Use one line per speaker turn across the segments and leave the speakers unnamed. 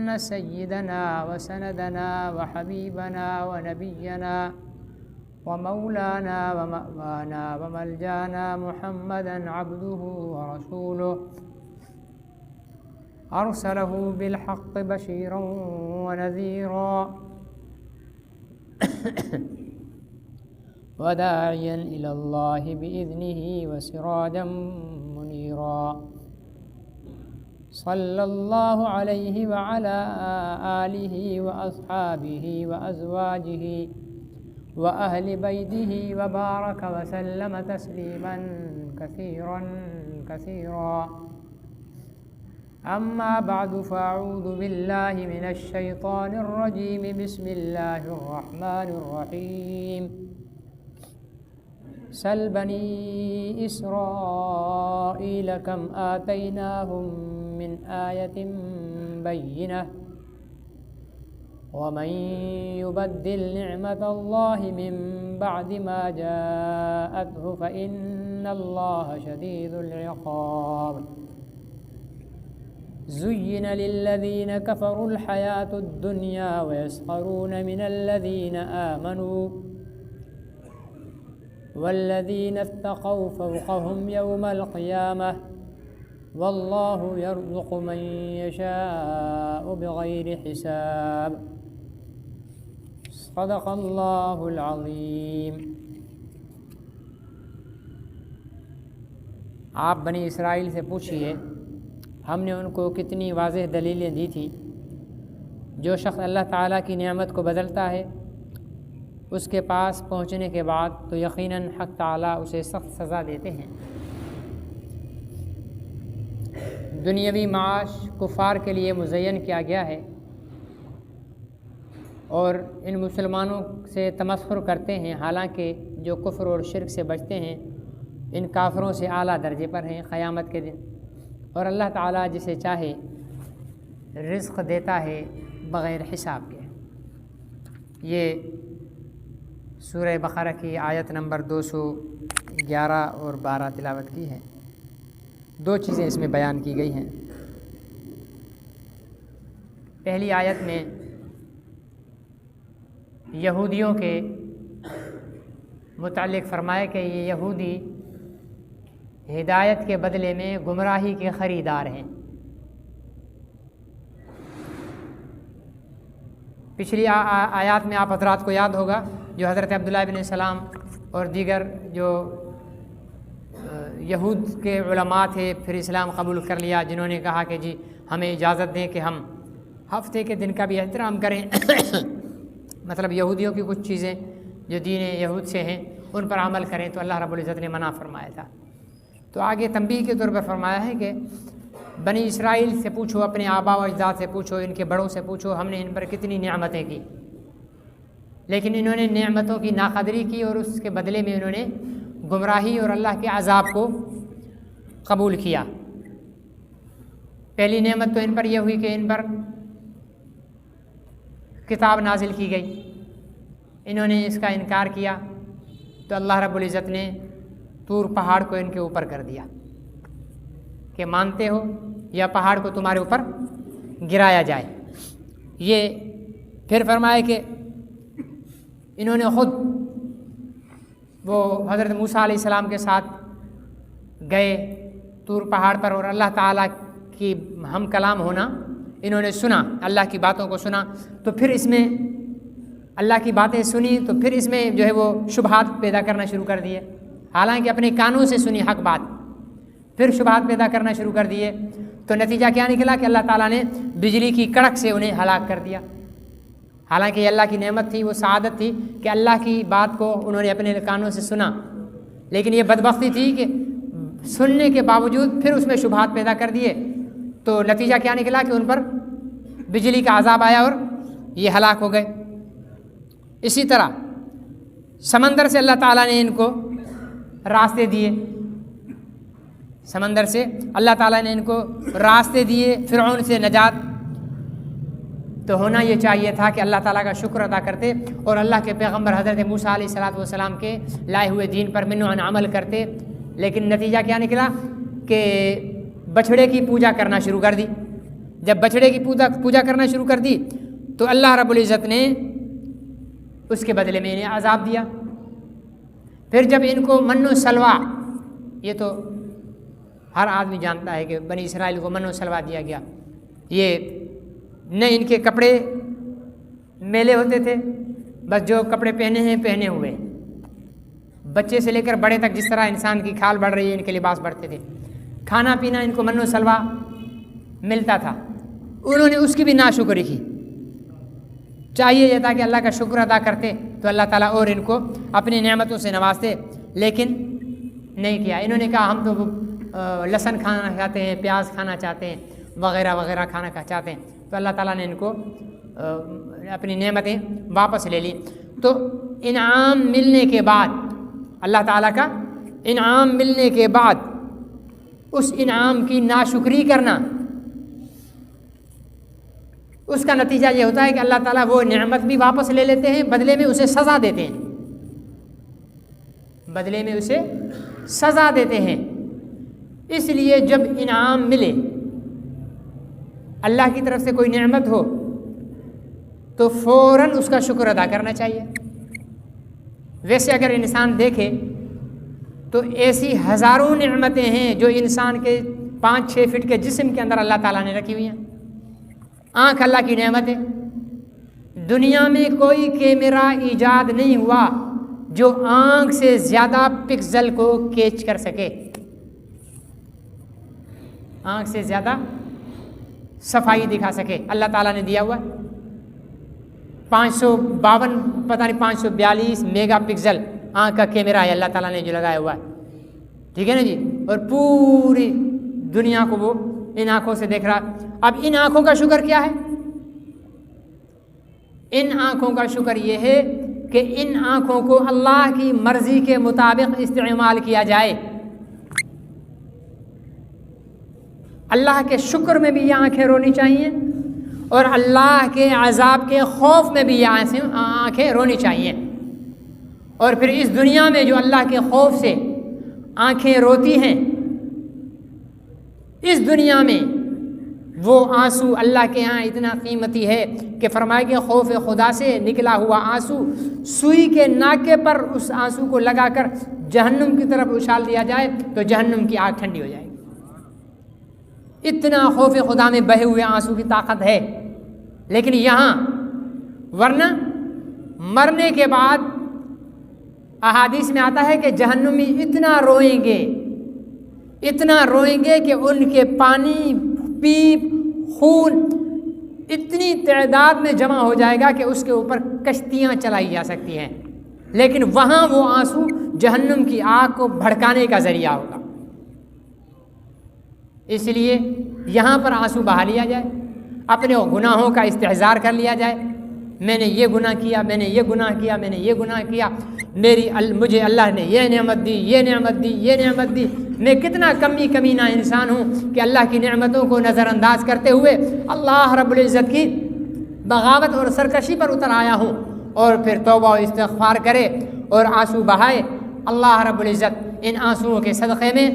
أن سيدنا وسندنا وحبيبنا ونبينا ومولانا ومأوانا وملجانا محمدا عبده ورسوله أرسله بالحق بشيرا ونذيرا وداعيا إلى الله بإذنه وسراجا منيرا صلى الله عليه وعلى آله وأصحابه وأزواجه وأهل بيته وبارك وسلم تسليما كثيرا كثيرا. أما بعد فأعوذ بالله من الشيطان الرجيم. بسم الله الرحمن الرحيم. سل بني إسرائيل كم آتيناهم من آية بينة ومن يبدل نعمة الله من بعد ما جاءته فإن الله شديد العقاب. زين للذين كفروا الحياة الدنيا ويسخرون من الذين آمنوا والذين اتقوا فوقهم يوم القيامة والله يرزق من يشاء بغير حساب. صدق اللہ العظیم. آپ بنی اسرائیل سے پوچھئے ہم نے ان کو کتنی واضح دلیلیں دی تھی. جو شخص اللہ تعالیٰ کی نعمت کو بدلتا ہے اس کے پاس پہنچنے کے بعد تو یقیناً حق تعالیٰ اسے سخت سزا دیتے ہیں. دنیاوی معاش کفار کے لیے مزین کیا گیا ہے اور ان مسلمانوں سے تمسخر کرتے ہیں، حالانکہ جو کفر اور شرک سے بچتے ہیں ان کافروں سے اعلیٰ درجے پر ہیں قیامت کے دن. اور اللہ تعالیٰ جسے چاہے رزق دیتا ہے بغیر حساب کے. یہ سورہ بقرہ کی آیت نمبر 211 اور 12 تلاوت کی ہے. دو چیزیں اس میں بیان کی گئی ہیں. پہلی آیت میں یہودیوں کے متعلق فرمایا کہ یہ یہودی ہدایت کے بدلے میں گمراہی کے خریدار ہیں. پچھلی آیات میں آپ حضرات کو یاد ہوگا جو حضرت عبداللہ بن سلام اور دیگر جو یہود کے علماء تھے پھر اسلام قبول کر لیا، جنہوں نے کہا کہ جی ہمیں اجازت دیں کہ ہم ہفتے کے دن کا بھی احترام کریں مطلب یہودیوں کی کچھ چیزیں جو دین یہود سے ہیں ان پر عمل کریں، تو اللہ رب العزت نے منع فرمایا تھا. تو آگے تنبیہ کے طور پر فرمایا ہے کہ بنی اسرائیل سے پوچھو، اپنے آبا و اجداد سے پوچھو، ان کے بڑوں سے پوچھو ہم نے ان پر کتنی نعمتیں کی، لیکن انہوں نے نعمتوں کی ناقدری کی اور اس کے بدلے میں انہوں نے گمراہی اور اللہ کے عذاب کو قبول کیا. پہلی نعمت تو ان پر یہ ہوئی کہ ان پر کتاب نازل کی گئی، انہوں نے اس کا انکار کیا تو اللہ رب العزت نے طور پہاڑ کو ان کے اوپر کر دیا کہ مانتے ہو یا پہاڑ کو تمہارے اوپر گرایا جائے. یہ پھر فرمائے کہ انہوں نے خود وہ حضرت موسیٰ علیہ السلام کے ساتھ گئے طور پہاڑ پر اور اللہ تعالیٰ کی ہم کلام ہونا انہوں نے سنا، اللہ کی باتوں کو سنا، تو پھر اس میں اللہ کی باتیں سنی تو پھر اس میں جو ہے وہ شبہات پیدا کرنا شروع کر دیے. حالانکہ اپنے کانوں سے سنی حق بات، پھر شبہات پیدا کرنا شروع کر دیے. تو نتیجہ کیا نکلا کہ اللہ تعالیٰ نے بجلی کی کڑک سے انہیں ہلاک کر دیا. حالانکہ یہ اللہ کی نعمت تھی، وہ سعادت تھی کہ اللہ کی بات کو انہوں نے اپنے کانوں سے سنا، لیکن یہ بدبختی تھی کہ سننے کے باوجود پھر اس میں شبہات پیدا کر دیے. تو نتیجہ کیا نکلا کہ ان پر بجلی کا عذاب آیا اور یہ ہلاک ہو گئے. اسی طرح سمندر سے اللہ تعالیٰ نے ان کو راستے دیے، سمندر سے اللہ تعالیٰ نے ان کو راستے دیے، فرعون سے نجات. تو ہونا یہ چاہیے تھا کہ اللہ تعالیٰ کا شکر ادا کرتے اور اللہ کے پیغمبر حضرت موسیٰ علیہ السلام کے لائے ہوئے دین پر منعن عمل کرتے. لیکن نتیجہ کیا نکلا کہ بچھڑے کی پوجا کرنا شروع کر دی. جب بچڑے کی پوجا کرنا شروع کر دی تو اللہ رب العزت نے اس کے بدلے میں انہیں عذاب دیا۔ پھر جب ان کو من و سلوہ، یہ تو ہر آدمی جانتا ہے کہ بنی اسرائیل کو من و سلوہ دیا گیا، یہ نہ ان کے کپڑے میلے ہوتے تھے، بس جو کپڑے پہنے ہیں پہنے ہوئے، بچے سے لے کر بڑے تک جس طرح انسان کی کھال بڑھ رہی ہے ان کے لباس بڑھتے تھے، کھانا پینا ان کو من و سلوہ ملتا تھا، انہوں نے اس کی بھی ناشکری کی۔ چاہیے یہ تھا کہ اللہ کا شکر ادا کرتے تو اللہ تعالیٰ اور ان کو اپنی نعمتوں سے نوازتے، لیکن نہیں کیا۔ انہوں نے کہا ہم تو لہسن کھانا چاہتے ہیں، پیاز کھانا چاہتے ہیں، وغیرہ وغیرہ کھانا چاہتے ہیں، تو اللہ تعالیٰ نے ان کو اپنی نعمتیں واپس لے لی۔ تو انعام ملنے کے بعد، اللہ تعالیٰ کا انعام ملنے کے بعد اس انعام کی ناشکری کرنا، اس کا نتیجہ یہ ہوتا ہے کہ اللہ تعالیٰ وہ نعمت بھی واپس لے لیتے ہیں، بدلے میں اسے سزا دیتے ہیں، بدلے میں اسے سزا دیتے ہیں۔ اس لیے جب انعام ملے، اللہ کی طرف سے کوئی نعمت ہو تو فوراً اس کا شکر ادا کرنا چاہیے۔ ویسے اگر انسان دیکھے تو ایسی ہزاروں نعمتیں ہیں جو انسان کے 5-6 فٹ کے جسم کے اندر اللہ تعالیٰ نے رکھی ہوئی ہیں۔ آنکھ اللہ کی نعمت ہے، دنیا میں کوئی کیمرہ ایجاد نہیں ہوا جو آنکھ سے زیادہ پکسل کو کیچ کر سکے، آنکھ سے زیادہ صفائی دکھا سکے، اللہ تعالیٰ نے دیا ہوا 552 پتہ نہیں 542 میگا پکسل آنکھ کا کیمرہ ہے اللہ تعالیٰ نے جو لگایا ہوا ہے، ٹھیک ہے نا جی، اور پوری دنیا کو وہ ان آنکھوں سے دیکھ رہا۔ اب ان آنکھوں کا شکر کیا ہے؟ ان آنکھوں کا شکر یہ ہے کہ ان آنکھوں کو اللہ کی مرضی کے مطابق استعمال کیا جائے۔ اللہ کے شکر میں بھی یہ آنکھیں رونی چاہیے اور اللہ کے عذاب کے خوف میں بھی یہ آنکھیں رونی چاہیے۔ اور پھر اس دنیا میں جو اللہ کے خوف سے آنکھیں روتی ہیں، اس دنیا میں وہ آنسو اللہ کے ہاں اتنا قیمتی ہے کہ فرمائے کہ خوف خدا سے نکلا ہوا آنسو سوئی کے ناکے پر اس آنسو کو لگا کر جہنم کی طرف اچھال دیا جائے تو جہنم کی آگ ٹھنڈی ہو جائے گی۔ اتنا خوف خدا میں بہے ہوئے آنسو کی طاقت ہے۔ لیکن یہاں ورنہ مرنے کے بعد احادیث میں آتا ہے کہ جہنمی اتنا روئیں گے کہ ان کے پانی، پیپ، خون اتنی تعداد میں جمع ہو جائے گا کہ اس کے اوپر کشتیاں چلائی جا سکتی ہیں، لیکن وہاں وہ آنسو جہنم کی آگ کو بھڑکانے کا ذریعہ ہوگا۔ اس لیے یہاں پر آنسو بہا لیا جائے، اپنے گناہوں کا استحضار کر لیا جائے، میں نے یہ گناہ کیا، میں نے یہ گناہ کیا، میں نے یہ گناہ کیا، مجھے اللہ نے یہ نعمت دی، یہ نعمت دی، یہ نعمت دی، میں کتنا کمینہ انسان ہوں کہ اللہ کی نعمتوں کو نظر انداز کرتے ہوئے اللہ رب العزت کی بغاوت اور سرکشی پر اتر آیا ہوں۔ اور پھر توبہ و استغفار کرے اور آنسو بہائے، اللہ رب العزت ان آنسوؤں کے صدقے میں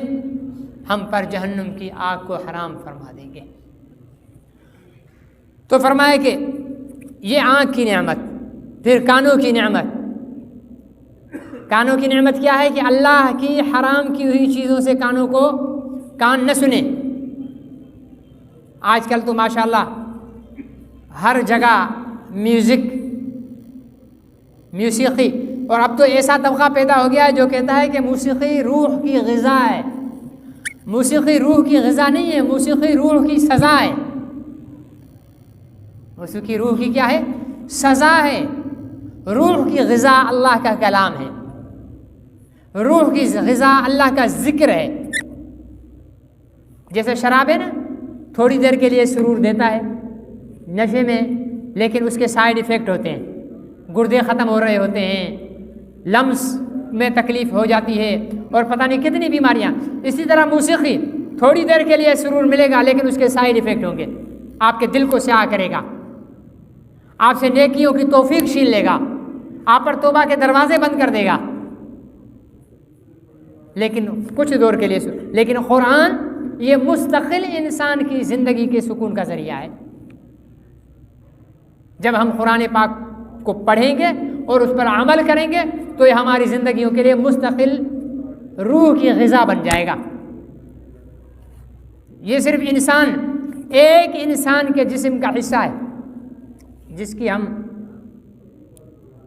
ہم پر جہنم کی آگ کو حرام فرما دیں گے۔ تو فرمائے کہ یہ آنکھ کی نعمت، پھر کانوں کی نعمت۔ کانوں کی نعمت کیا ہے کہ اللہ کی حرام کی ہوئی چیزوں سے کان نہ سنیں۔ آج کل تو ماشاءاللہ ہر جگہ موسیقی، اور اب تو ایسا طبقہ پیدا ہو گیا ہے جو کہتا ہے کہ موسیقی روح کی غذا ہے۔ موسیقی روح کی غذا نہیں ہے، موسیقی روح کی سزا ہے۔ موسیقی روح کی کیا ہے؟ سزا ہے۔ روح کی غذا اللہ کا کلام ہے، روح کی غذا اللہ کا ذکر ہے۔ جیسے شراب ہے نا، تھوڑی دیر کے لیے سرور دیتا ہے نشے میں، لیکن اس کے سائیڈ ایفیکٹ ہوتے ہیں، گردے ختم ہو رہے ہوتے ہیں، لمس میں تکلیف ہو جاتی ہے، اور پتہ نہیں کتنی بیماریاں۔ اسی طرح موسیقی تھوڑی دیر کے لیے سرور ملے گا، لیکن اس کے سائیڈ ایفیکٹ ہوں گے، آپ کے دل کو سیاہ کرے گا، آپ سے نیکیوں کی توفیق چھین لے گا، آپ پر توبہ کے دروازے بند کر دے گا، لیکن کچھ دور کے لیے۔ لیکن قرآن یہ مستقل انسان کی زندگی کے سکون کا ذریعہ ہے۔ جب ہم قرآن پاک کو پڑھیں گے اور اس پر عمل کریں گے تو یہ ہماری زندگیوں کے لیے مستقل روح کی غذا بن جائے گا۔ یہ صرف ایک انسان کے جسم کا حصہ ہے جس کی ہم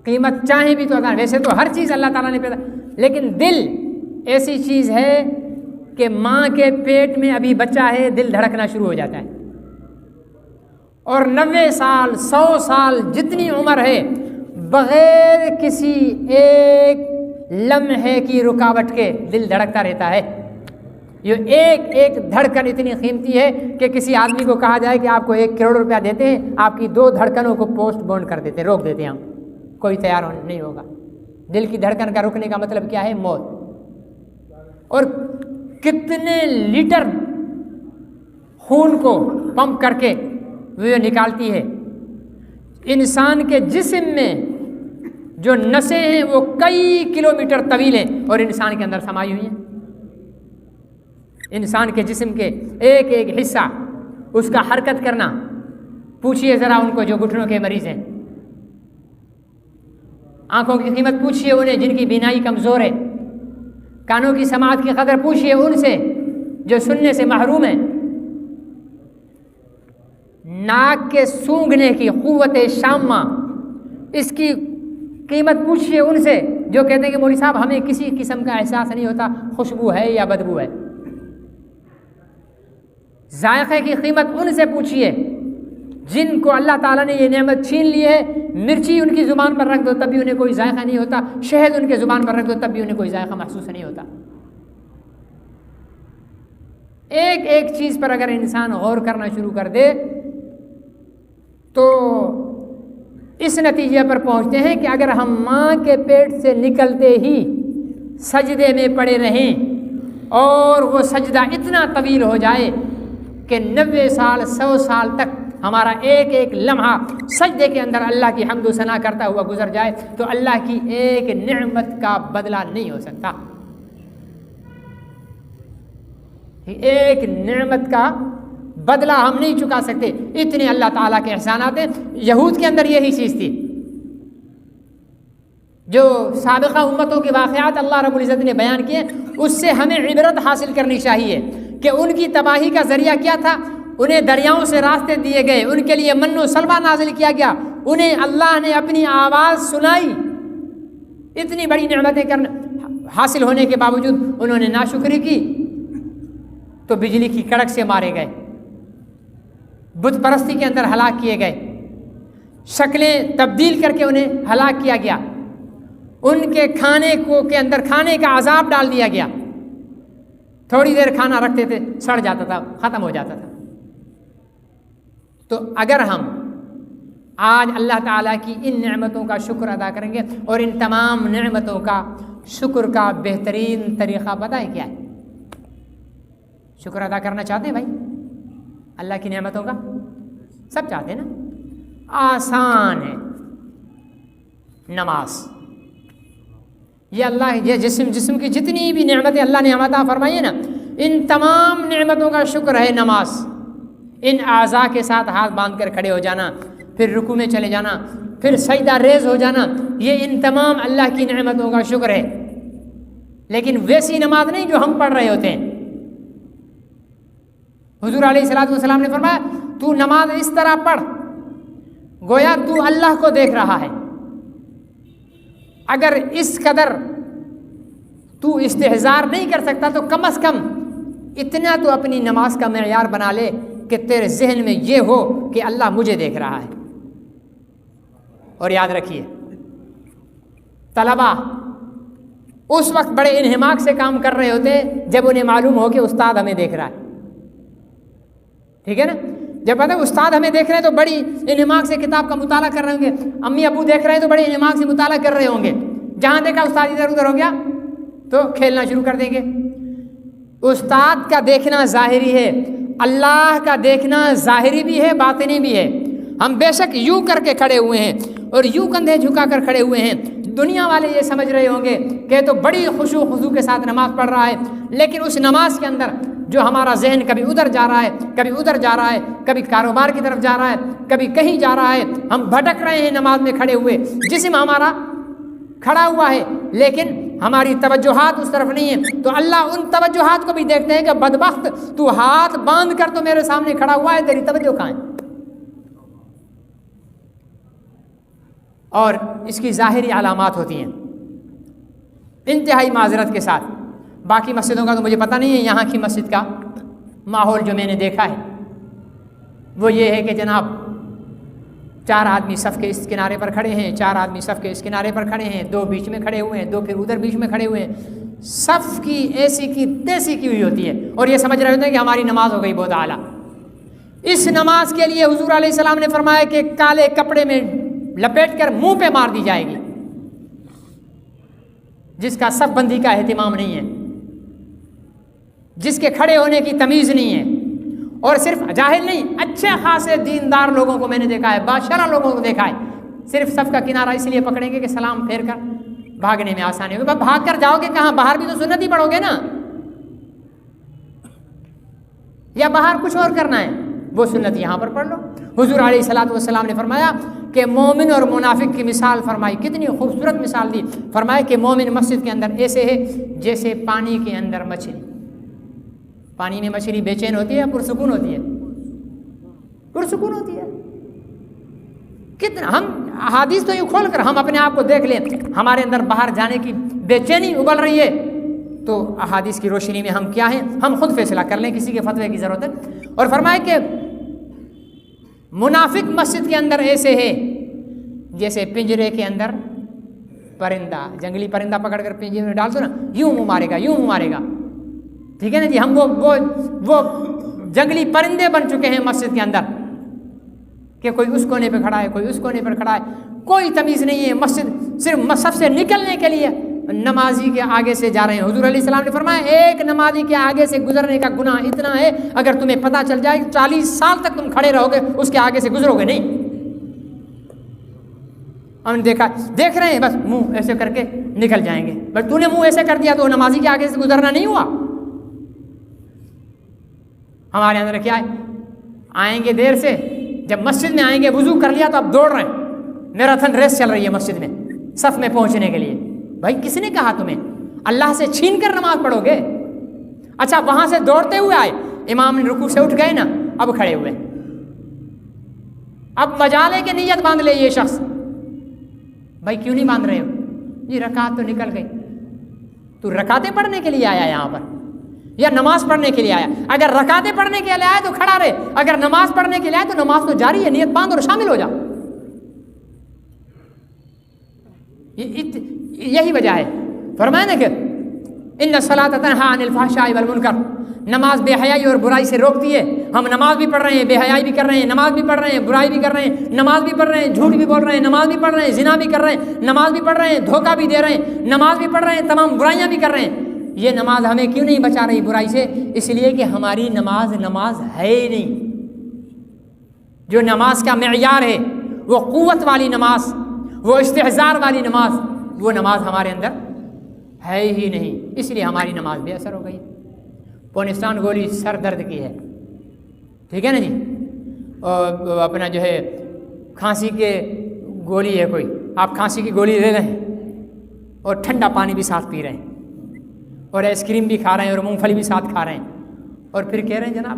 قیمت چاہیں بھی تو ادا، ویسے تو ہر چیز اللہ تعالیٰ نے پیدا، لیکن دل ایسی چیز ہے کہ ماں کے پیٹ میں ابھی بچہ ہے، دل دھڑکنا شروع ہو جاتا ہے، اور 90 سال 100 سال جتنی عمر ہے بغیر کسی ایک لمحے کی رکاوٹ کے دل دھڑکتا رہتا ہے۔ یہ ایک دھڑکن اتنی قیمتی ہے کہ کسی آدمی کو کہا جائے کہ آپ کو 1 کروڑ روپیہ دیتے ہیں، آپ کی 2 دھڑکنوں کو پوسٹ بونڈ کر دیتے، روک دیتے ہیں، ہم کوئی تیار نہیں ہوگا۔ دل کی دھڑکن کا رکنے کا مطلب کیا ہے؟ موت۔ اور کتنے لیٹر خون کو پمپ کر کے وہ نکالتی ہے۔ انسان کے جسم میں جو نسیں ہیں وہ کئی کلومیٹر طویل ہیں اور انسان کے اندر سمائی ہوئی ہیں۔ انسان کے جسم کے ایک حصہ اس کا حرکت کرنا، پوچھئے ذرا ان کو جو گھٹنوں کے مریض ہیں، آنکھوں کی قیمت پوچھئے انہیں جن کی بینائی کمزور ہے، کانوں کی سماعت کی قدر پوچھئے ان سے جو سننے سے محروم ہیں، ناک کے سونگھنے کی قوت شامہ، اس کی قیمت پوچھئے ان سے جو کہتے ہیں کہ مولوی صاحب ہمیں کسی قسم کا احساس نہیں ہوتا خوشبو ہے یا بدبو ہے۔ ذائقے کی قیمت ان سے پوچھئے جن کو اللہ تعالیٰ نے یہ نعمت چھین لی ہے، مرچی ان کی زبان پر رکھ دو تب بھی انہیں کوئی ذائقہ نہیں ہوتا، شہد ان کے زبان پر رکھ دو تب بھی انہیں کوئی ذائقہ محسوس نہیں ہوتا۔ ایک چیز پر اگر انسان غور کرنا شروع کر دے تو اس نتیجے پر پہنچتے ہیں کہ اگر ہم ماں کے پیٹ سے نکلتے ہی سجدے میں پڑے رہیں اور وہ سجدہ اتنا طویل ہو جائے کہ 90 سال 100 سال تک ہمارا ایک لمحہ سجدے کے اندر اللہ کی حمد و ثنا کرتا ہوا گزر جائے تو اللہ کی ایک نعمت کا بدلہ نہیں ہو سکتا۔ ایک نعمت کا بدلہ ہم نہیں چکا سکتے، اتنے اللہ تعالیٰ کے احسانات ہیں۔ یہود کے اندر یہی چیز تھی، جو سابقہ امتوں کے واقعات اللہ رب العزت نے بیان کیے اس سے ہمیں عبرت حاصل کرنی چاہیے کہ ان کی تباہی کا ذریعہ کیا تھا۔ انہیں دریاؤں سے راستے دیے گئے، ان کے لیے من و سلوہ نازل کیا گیا، انہیں اللہ نے اپنی آواز سنائی، اتنی بڑی نعمتیں حاصل ہونے کے باوجود انہوں نے ناشکری کی تو بجلی کی کڑک سے مارے گئے، بت پرستی کے اندر ہلاک کیے گئے، شکلیں تبدیل کر کے انہیں ہلاک کیا گیا، ان کے کھانے کے اندر کھانے کا عذاب ڈال دیا گیا، تھوڑی دیر کھانا رکھتے تھے سڑ جاتا تھا، ختم ہو جاتا تھا۔ تو اگر ہم آج اللہ تعالیٰ کی ان نعمتوں کا شکر ادا کریں گے، اور ان تمام نعمتوں کا شکر کا بہترین طریقہ پتہ ہے کیا ہے؟ شکر ادا کرنا چاہتے ہیں بھائی اللہ کی نعمتوں کا؟ سب چاہتے ہیں نا؟ آسان ہے، نماز۔ یہ اللہ یہ جسم کی جتنی بھی نعمتیں اللہ نے عطا فرمائی ہیں نا، ان تمام نعمتوں کا شکر ہے نماز۔ ان اعضاء کے ساتھ ہاتھ باندھ کر کھڑے ہو جانا، پھر رکوع میں چلے جانا، پھر سجدہ ریز ہو جانا، یہ ان تمام اللہ کی نعمتوں کا شکر ہے۔ لیکن ویسی نماز نہیں جو ہم پڑھ رہے ہوتے ہیں۔ حضور علیہ الصلوۃ والسلام نے فرمایا تو نماز اس طرح پڑھ گویا تو اللہ کو دیکھ رہا ہے۔ اگر اس قدر تو استحضار نہیں کر سکتا تو کم از کم اتنا تو اپنی نماز کا معیار بنا لے کہ تیرے ذہن میں یہ ہو کہ اللہ مجھے دیکھ رہا ہے۔ اور یاد رکھیے طلبہ اس وقت بڑے انہماک سے کام کر رہے ہوتے جب انہیں معلوم ہو کہ استاد ہمیں دیکھ رہا ہے، ٹھیک ہے نا؟ جب پتہ استاد ہمیں دیکھ رہے ہیں تو بڑی انہماک سے کتاب کا مطالعہ کر رہے ہوں گے، امی ابو دیکھ رہے ہیں تو بڑے انہماک سے مطالعہ کر رہے ہوں گے، جہاں دیکھا استاد ادھر ادھر ہو گیا تو کھیلنا شروع کر دیں گے۔ استاد کا دیکھنا ظاہری ہے، اللہ کا دیکھنا ظاہری بھی ہے باطنی بھی ہے۔ ہم بے شک یوں کر کے کھڑے ہوئے ہیں اور یوں کندھے جھکا کر کھڑے ہوئے ہیں، دنیا والے یہ سمجھ رہے ہوں گے کہ تو بڑی خشوع و خضوع کے ساتھ نماز پڑھ رہا ہے، لیکن اس نماز کے اندر جو ہمارا ذہن کبھی ادھر جا رہا ہے، کبھی ادھر جا رہا ہے، کبھی کاروبار کی طرف جا رہا ہے، کبھی کہیں جا رہا ہے، ہم بھٹک رہے ہیں نماز میں کھڑے ہوئے، جسم ہمارا کھڑا ہوا ہے لیکن ہماری توجہات اس طرف نہیں ہے، تو اللہ ان توجہات کو بھی دیکھتے ہیں کہ بدبخت تو ہاتھ باندھ کر تو میرے سامنے کھڑا ہوا ہے، تیری توجہ کہاں ہے؟ اور اس کی ظاہری علامات ہوتی ہیں انتہائی معذرت کے ساتھ. باقی مسجدوں کا تو مجھے پتہ نہیں ہے، یہاں کی مسجد کا ماحول جو میں نے دیکھا ہے وہ یہ ہے کہ جناب 4 آدمی صف کے اس کنارے پر کھڑے ہیں، 4 آدمی صف کے اس کنارے پر کھڑے ہیں، 2 بیچ میں کھڑے ہوئے ہیں، 2 پھر ادھر بیچ میں کھڑے ہوئے ہیں. صف کی ایسی کی تیسی کی ہوئی ہوتی ہے اور یہ سمجھ رہے ہوتے ہیں کہ ہماری نماز ہو گئی بہت اعلیٰ. اس نماز کے لیے حضور علیہ السلام نے فرمایا کہ کالے کپڑے میں لپیٹ کر منہ پہ مار دی جائے گی، جس کا صف بندی کا اہتمام نہیں ہے، جس کے کھڑے ہونے کی تمیز نہیں ہے. اور صرف جاہل نہیں، اچھے خاصے دیندار لوگوں کو میں نے دیکھا ہے، باشرہ لوگوں کو دیکھا ہے، صرف صف کا کنارہ اس لیے پکڑیں گے کہ سلام پھیر کر بھاگنے میں آسانی ہوگی. بھاگ کر جاؤ گے کہاں؟ باہر بھی تو سنت ہی پڑھو گے نا، یا باہر کچھ اور کرنا ہے؟ وہ سنت یہاں پر پڑھ لو. حضور علیہ الصلوۃ والسلام نے فرمایا کہ مومن اور منافق کی مثال فرمائی، کتنی خوبصورت مثال دی. فرمایا کہ مومن مسجد کے اندر ایسے ہے جیسے پانی کے اندر مچھلی. پانی میں مچھلی بے چین ہوتی ہے، پرسکون ہوتی ہے، پرسکون ہوتی ہے. کتنا ہم احادیث تو یہ کھول کر ہم اپنے آپ کو دیکھ لیں، ہمارے اندر باہر جانے کی بے چینی ابل رہی ہے تو احادیث کی روشنی میں ہم کیا ہیں، ہم خود فیصلہ کر لیں، کسی کے فتوے کی ضرورت ہے. اور فرمائے کہ منافق مسجد کے اندر ایسے ہے جیسے پنجرے کے اندر پرندہ، جنگلی پرندہ پکڑ کر پنجرے میں ڈال دو نا، یوں منہ مارے گا، یوں منہ مارے گا. ٹھیک ہے نا جی، ہم وہ جنگلی پرندے بن چکے ہیں مسجد کے اندر کہ کوئی اس کونے پہ کھڑا ہے، کوئی اس کونے پر کھڑا ہے، کوئی تمیز نہیں ہے. مسجد صرف صف سے نکلنے کے لیے نمازی کے آگے سے جا رہے ہیں. حضور علیہ السلام نے فرمایا ایک نمازی کے آگے سے گزرنے کا گناہ اتنا ہے، اگر تمہیں پتہ چل جائے 40 سال تک تم کھڑے رہو گے اس کے آگے سے گزرو گے نہیں. ہم نے دیکھا، دیکھ رہے ہیں بس منہ ایسے کر کے نکل جائیں گے، بس تو نے منہ ایسے کر دیا تو نمازی کے آگے سے گزرنا نہیں ہوا. ہمارے اندر کیا ہے، آئیں گے دیر سے، جب مسجد میں آئیں گے وضو کر لیا تو اب دوڑ رہے ہیں، میراتھن ریس چل رہی ہے مسجد میں صف میں پہنچنے کے لیے. بھائی کس نے کہا تمہیں اللہ سے چھین کر نماز پڑھو گے؟ اچھا وہاں سے دوڑتے ہوئے آئے، امام نے رکوع سے اٹھ گئے نا، اب کھڑے ہوئے، اب مجالے کے نیت باندھ لے یہ شخص. بھائی کیوں نہیں باندھ رہے ہو؟ یہ رکعت تو نکل گئی. تو رکعتیں پڑھنے کے لیے آیا یہاں پر یا نماز پڑھنے کے لیے آیا؟ اگر رکعتیں پڑھنے کے لیے آیا تو کھڑا رہے، اگر نماز پڑھنے کے لیے آیا تو نماز تو جاری ہے، نیت باندھ اور شامل ہو جا. یہی وجہ ہے. فرمایا نا کہ ان الصلاۃ تنہی عن الفحشاء والمنکر، نماز بے حیائی اور برائی سے روکتی ہے. ہم نماز بھی پڑھ رہے ہیں، بے حیائی بھی کر رہے ہیں، نماز بھی پڑھ رہے ہیں، برائی بھی کر رہے ہیں، نماز بھی پڑھ رہے ہیں، جھوٹ بھی بول رہے ہیں، نماز بھی پڑھ رہے ہیں، زنا بھی کر رہے ہیں، نماز بھی پڑھ رہے ہیں، دھوکہ بھی دے رہے ہیں، نماز بھی پڑھ رہے ہیں، تمام برائیاں بھی کر رہے ہیں. یہ نماز ہمیں کیوں نہیں بچا رہی برائی سے؟ اس لیے کہ ہماری نماز ہے ہی نہیں. جو نماز کا معیار ہے وہ قوت والی نماز، وہ استحضار والی نماز، وہ نماز ہمارے اندر ہے ہی نہیں. اس لیے ہماری نماز بے اثر ہو گئی. پونستان گولی سر درد کی ہے، ٹھیک ہے نا جی، اور اپنا جو ہے کھانسی کے گولی ہے کوئی، آپ کھانسی کی گولی لے رہے ہیں اور ٹھنڈا پانی بھی ساتھ پی رہے ہیں اور آئس کریم بھی کھا رہے ہیں اور مونگ پھلی بھی ساتھ کھا رہے ہیں، اور پھر کہہ رہے ہیں جناب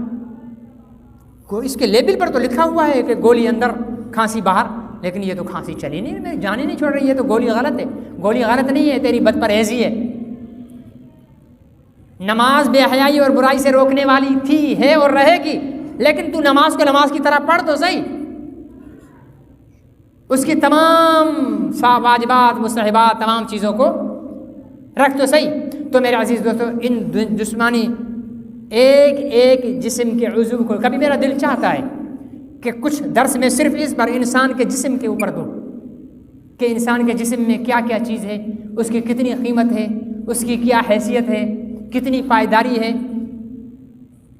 کو اس کے لیبل پر تو لکھا ہوا ہے کہ گولی اندر کھانسی باہر، لیکن یہ تو کھانسی چلی نہیں، میں جانے نہیں چھوڑ رہی، یہ تو گولی غلط ہے. گولی غلط نہیں ہے، تیری بد پرہیزی ہے. نماز بے حیائی اور برائی سے روکنے والی تھی، ہے اور رہے گی، لیکن تو نماز کو نماز کی طرح پڑھ تو صحیح، اس کی تمام واجبات مستحبات تمام چیزوں کو رکھ تو صحیح. تو میرے عزیز دوستو، ان جسمانی ایک ایک جسم کے عضو کو کبھی میرا دل چاہتا ہے کہ کچھ درس میں صرف اس پر انسان کے جسم کے اوپر دوں کہ انسان کے جسم میں کیا کیا چیز ہے، اس کی کتنی قیمت ہے، اس کی کیا حیثیت ہے، کتنی پائیداری ہے،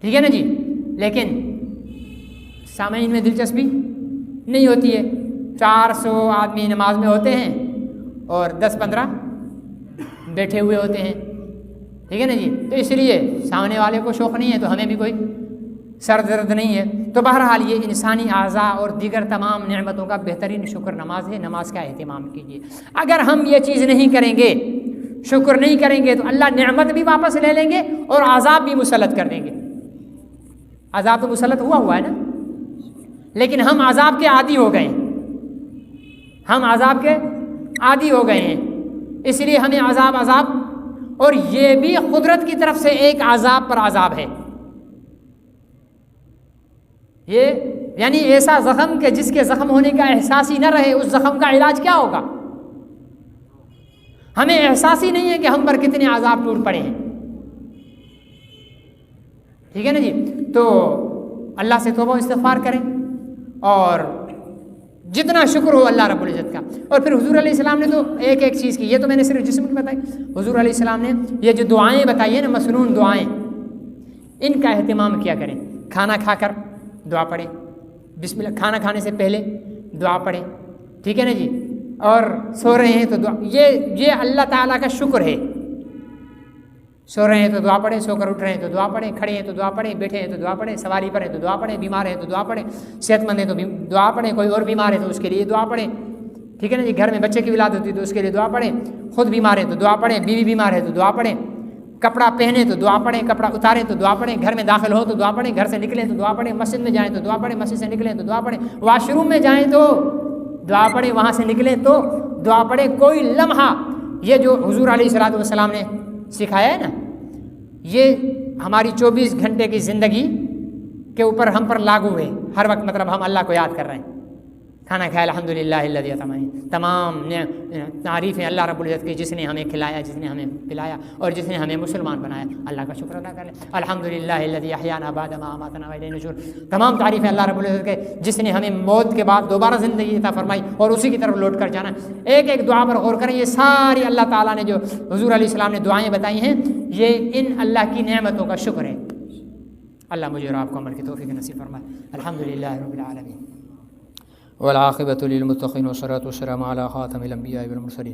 ٹھیک ہے نا جی. لیکن سامعین میں دلچسپی نہیں ہوتی ہے. 400 آدمی نماز میں ہوتے ہیں اور 10-15 بیٹھے ہوئے ہوتے ہیں. ٹھیک ہے نا جی. تو اس لیے سامنے والے کو شوق نہیں ہے تو ہمیں بھی کوئی سر درد نہیں ہے. تو بہرحال یہ انسانی اعضاء اور دیگر تمام نعمتوں کا بہترین شکر نماز ہے. نماز کا اہتمام کیجیے. اگر ہم یہ چیز نہیں کریں گے، شکر نہیں کریں گے، تو اللہ نعمت بھی واپس لے لیں گے اور عذاب بھی مسلط کر دیں گے. عذاب تو مسلط ہوا ہے نا، لیکن ہم عذاب کے عادی ہو گئے ہیں. ہم عذاب کے عادی ہو گئے ہیں، اس لیے ہمیں عذاب اور یہ بھی قدرت کی طرف سے ایک عذاب پر عذاب ہے. یہ یعنی ایسا زخم کہ جس کے زخم ہونے کا احساس ہی نہ رہے، اس زخم کا علاج کیا ہوگا؟ ہمیں احساس ہی نہیں ہے کہ ہم پر کتنے عذاب ٹوٹ پڑے ہیں. ٹھیک ہے نا جی. تو اللہ سے توبہ و استغفار کریں اور جتنا شکر ہو اللہ رب العزت کا. اور پھر حضور علیہ السلام نے تو ایک ایک چیز کی، یہ تو میں نے صرف جسم کی بتائی. حضور علیہ السلام نے یہ جو دعائیں بتائی ہیں نا، مسنون دعائیں، ان کا اہتمام کیا کریں. کھانا کھا کر دعا پڑھیں، بسم اللہ. کھانا کھانے سے پہلے دعا پڑھیں. ٹھیک ہے نا جی. اور سو رہے ہیں تو دعا، یہ اللہ تعالیٰ کا شکر ہے. سو رہے ہیں تو دعا پڑھیں، سو کر اٹھ رہے ہیں تو دعا پڑھیں، کھڑے ہیں تو دعا پڑھیں، بیٹھے ہیں تو دعا پڑھیں، سواری پر ہیں تو دعا پڑھیں، بیمار ہیں تو دعا پڑھیں، صحت مند ہیں تو دعا پڑھیں، کوئی اور بیمار ہے تو اس کے لیے دعا پڑھیں. ٹھیک ہے نا جی. گھر میں بچے کی ولادت ہوتی ہے تو اس کے لیے دعا پڑھیں. خود بیمار ہیں تو دعا پڑھیں، بیوی بیمار ہے تو دعا پڑھیں. کپڑا پہنے تو دعا پڑھیں، کپڑا اتاریں تو دعا پڑھیں. گھر میں داخل ہو تو دعا پڑھیں، گھر سے نکلیں تو دعا پڑھیں. مسجد میں جائیں تو دعا پڑھیں، مسجد سے نکلیں تو دعا پڑھیں. واش روم میں جائیں تو دعا پڑھیں، وہاں سے نکلیں تو دعا پڑھیں. کوئی لمحہ یہ جو حضور علیہ الصلوۃ والسلام نے سکھایا ہے نا، یہ ہماری 24 گھنٹے کی زندگی کے اوپر ہم پر لاگو ہے. ہر وقت مطلب ہم اللہ کو یاد کر رہے ہیں. کھانا کھایا الحمدللہ الذی اطعمنی، تمام تعریفیں اللہ رب العزت کی، جس نے ہمیں کھلایا، جس نے ہمیں پلایا اور جس نے ہمیں مسلمان بنایا. اللہ کا شکر ادا کر لیں. الحمدللہ الذی احیانا بعد ما اماتنا والیہ النشور. تمام تعریفیں اللہ رب العزت کے، جس نے ہمیں موت کے بعد دوبارہ زندگی عطا فرمائی اور اسی کی طرف لوٹ کر جانا. ایک ایک دعا پر غور کریں. یہ ساری اللہ تعالیٰ نے جو حضور علیہ السلام نے دعائیں بتائی ہیں، یہ ان اللہ کی نعمتوں کا شکر ہے. اللہ مجھے اور آپ کو عمل کی توفیق نصیب فرمائے. الحمدللہ رب العالمین والعاقبۃ للمتقین والصلاۃ والسلام علی خاتم الانبیاء والمرسلین